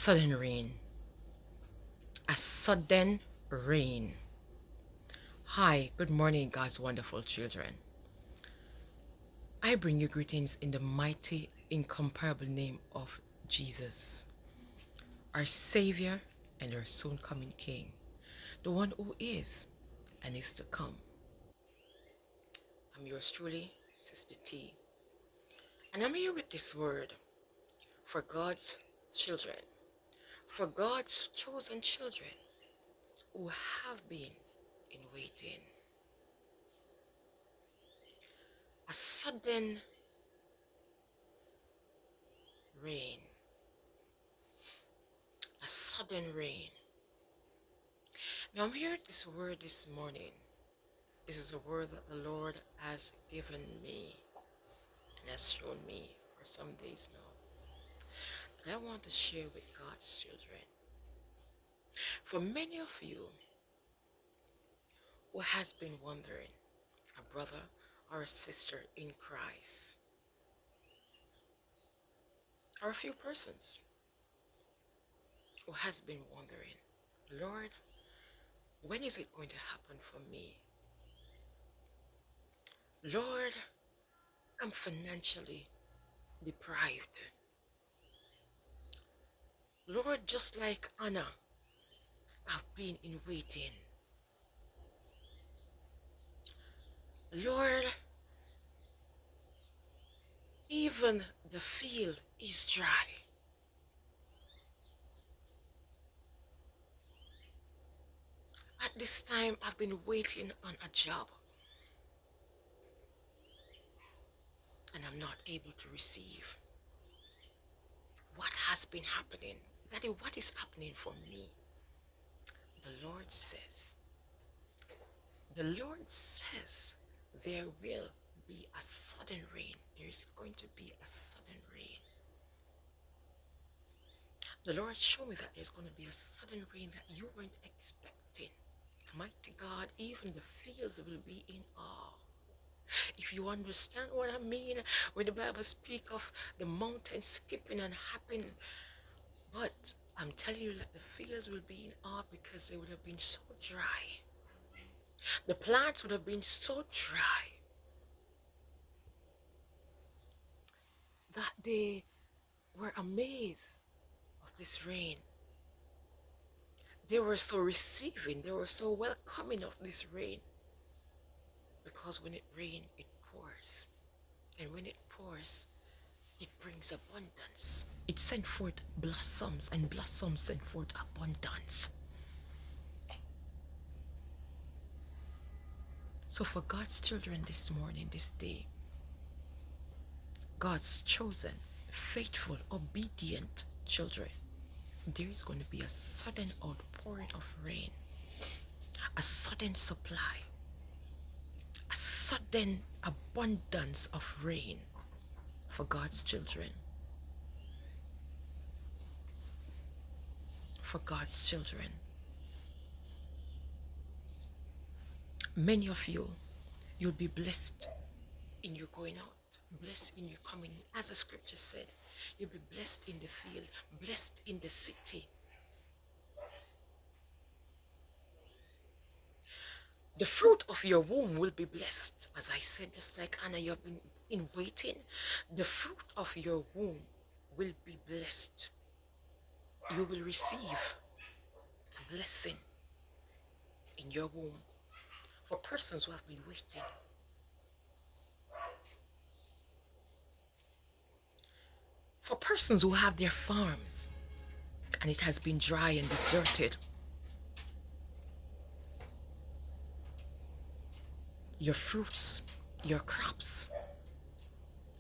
sudden rain. A sudden rain. Hi, good morning, God's wonderful children. I bring you greetings in the mighty, incomparable name of Jesus, our Savior and our soon coming King, the one who is and is to come. I'm yours truly, Sister T, and I'm here with this word for God's children, for God's chosen children who have been in waiting. A sudden rain. A sudden rain. Now I'm hearing this word this morning. This is a word that the Lord has given me and has shown me for some days now, that I want to share with God's children. For many of you who has been wondering, a brother or a sister in Christ, or a few persons who has been wondering, Lord, when is it going to happen for me? Lord, I'm financially deprived. Lord, just like Anna, I've been in waiting. Lord, even the field is dry. At this time, I've been waiting on a job and I'm not able to receive. What has been happening? Daddy, what is happening for me? The Lord says, there will be a sudden rain. There is going to be a sudden rain. The Lord showed me that there's going to be a sudden rain that you weren't expecting. Mighty God, even the fields will be in awe. If you understand what I mean, when the Bible speaks of the mountains skipping and hopping, but I'm telling you that the fields will be in awe because they would have been so dry. The plants would have been so dry that they were amazed of this rain. They were so receiving, they were so welcoming of this rain. Because when it rains, it pours. And when it pours, it brings abundance. It sent forth blossoms, and blossoms sent forth abundance. So for God's children this morning, this day, God's chosen, faithful, obedient children, there is going to be a sudden outpouring of rain, a sudden supply, a sudden abundance of rain for God's children. For God's children. Many of you, you'll be blessed in your going out, blessed in your coming in. As the scripture said, you'll be blessed in the field, blessed in the city. The fruit of your womb will be blessed. As I said, just like Anna, you have been in waiting. The fruit of your womb will be blessed. You will receive a blessing in your womb. For persons who have been waiting, for persons who have their farms and it has been dry and deserted, your fruits, your crops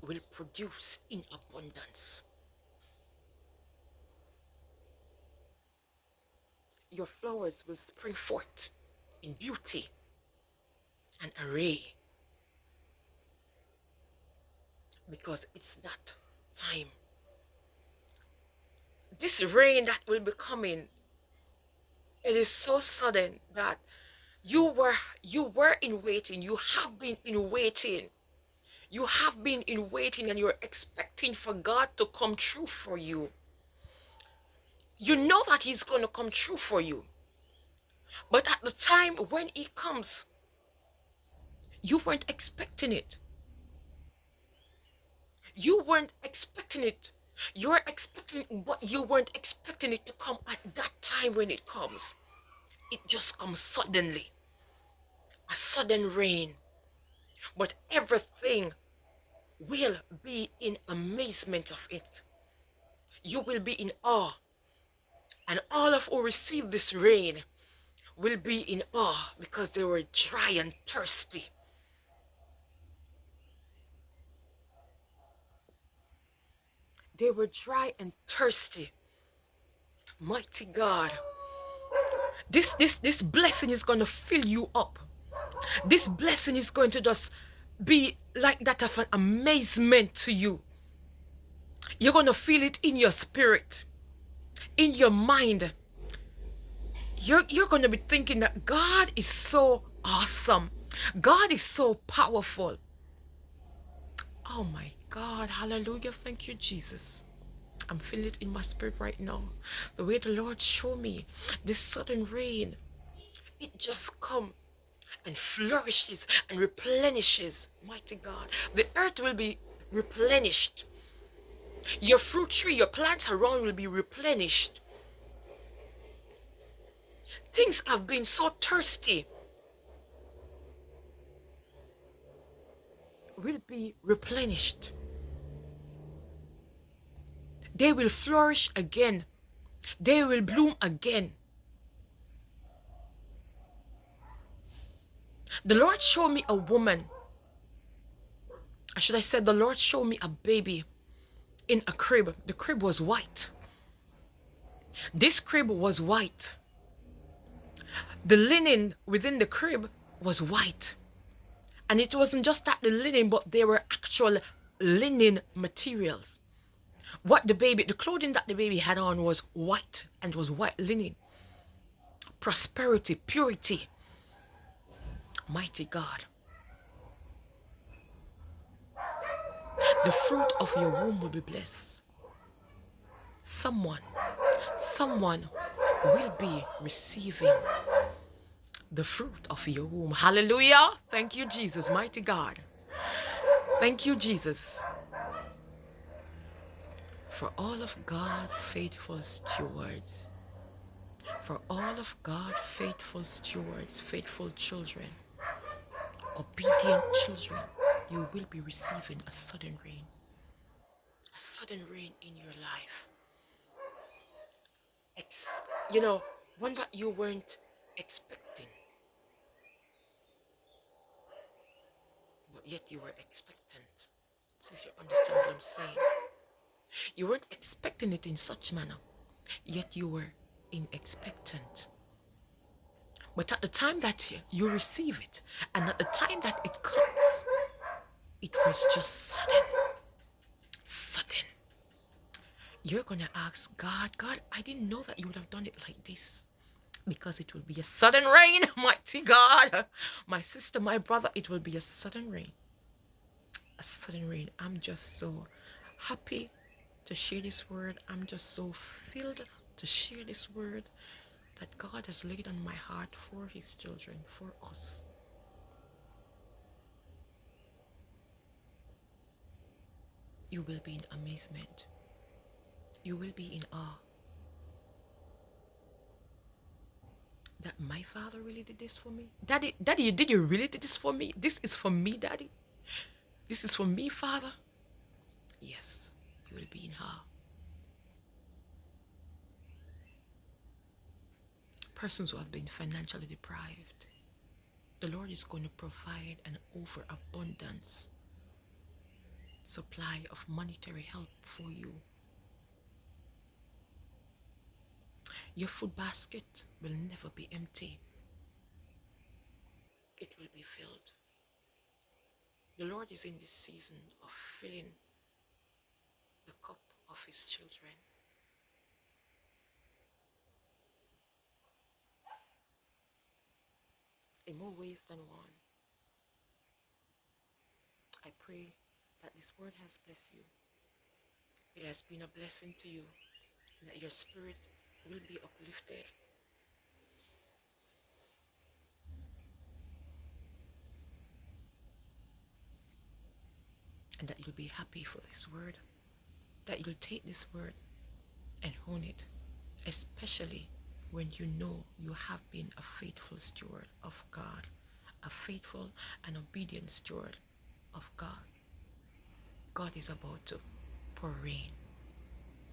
will produce in abundance. Your flowers will spring forth in beauty and array, because it's that time. This rain that will be coming, it is so sudden that you were in waiting. You have been in waiting. You have been in waiting and you're expecting for God to come true for you. You know that he's going to come true for you. But at the time when he comes, you weren't expecting it. You weren't expecting it. You're expecting it, but you weren't expecting it to come at that time when it comes. It just comes suddenly. A sudden rain. But everything will be in amazement of it. You will be in awe. And all of who receive this rain will be in awe because they were dry and thirsty. They were dry and thirsty. Mighty God. This blessing is going to fill you up. This blessing is going to just be like that of an amazement to you. You're going to feel it in your spirit, in your mind. You're going to be thinking that God is so awesome. God is so powerful. Oh my God. Hallelujah. Thank you, Jesus. I'm feeling it in my spirit right now. The way the Lord showed me this sudden rain, it just come and flourishes and replenishes. Mighty God. The earth will be replenished. Your fruit tree, your plants around will be replenished. Things have been so thirsty will be replenished. They will flourish again. They will bloom again. The Lord showed me a woman. Or should I say, the Lord showed me a baby in a crib. The crib was white. This crib was white. The linen within the crib was white. And it wasn't just that the linen, but there were actual linen materials. The clothing that the baby had on was white, and was white linen. Prosperity, purity. Mighty God. The fruit of your womb will be blessed. Someone will be receiving the fruit of your womb. Hallelujah. Thank you, Jesus. Mighty God. Thank you, Jesus, for all of God faithful stewards. For all of God faithful stewards, faithful children, obedient children, you will be receiving a sudden rain. A sudden rain in your life. You know, one that you weren't expecting, but yet you were expectant. So if you understand what I'm saying, you weren't expecting it in such manner, yet you were in expectant. But at the time that you receive it, and at the time that it comes, it was just sudden. Sudden. You're going to ask God, God, I didn't know that you would have done it like this. Because it will be a sudden rain, mighty God. My sister, my brother, it will be a sudden rain. A sudden rain. I'm just so happy to share this word. I'm just so filled to share this word that God has laid on my heart for his children, for us. You will be in amazement. You will be in awe that my father really did this for me. Daddy, did you really did this for me? This is for me, Daddy. This is for me, Father. Yes, you will be in awe. Persons who have been financially deprived, the Lord is going to provide an overabundance supply of monetary help for you. Your food basket will never be empty. It will be filled. The Lord is in this season of filling the cup of his children. In more ways than one. I pray that this word has blessed you. It has been a blessing to you. That your spirit will be uplifted. And that you'll be happy for this word, that you'll take this word and own it, especially when you know you have been a faithful steward of God, a faithful and obedient steward of God. God is about to pour rain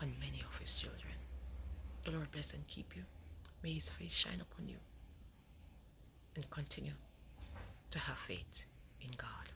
on many of his children. The Lord bless and keep you. May his face shine upon you and continue to have faith in God.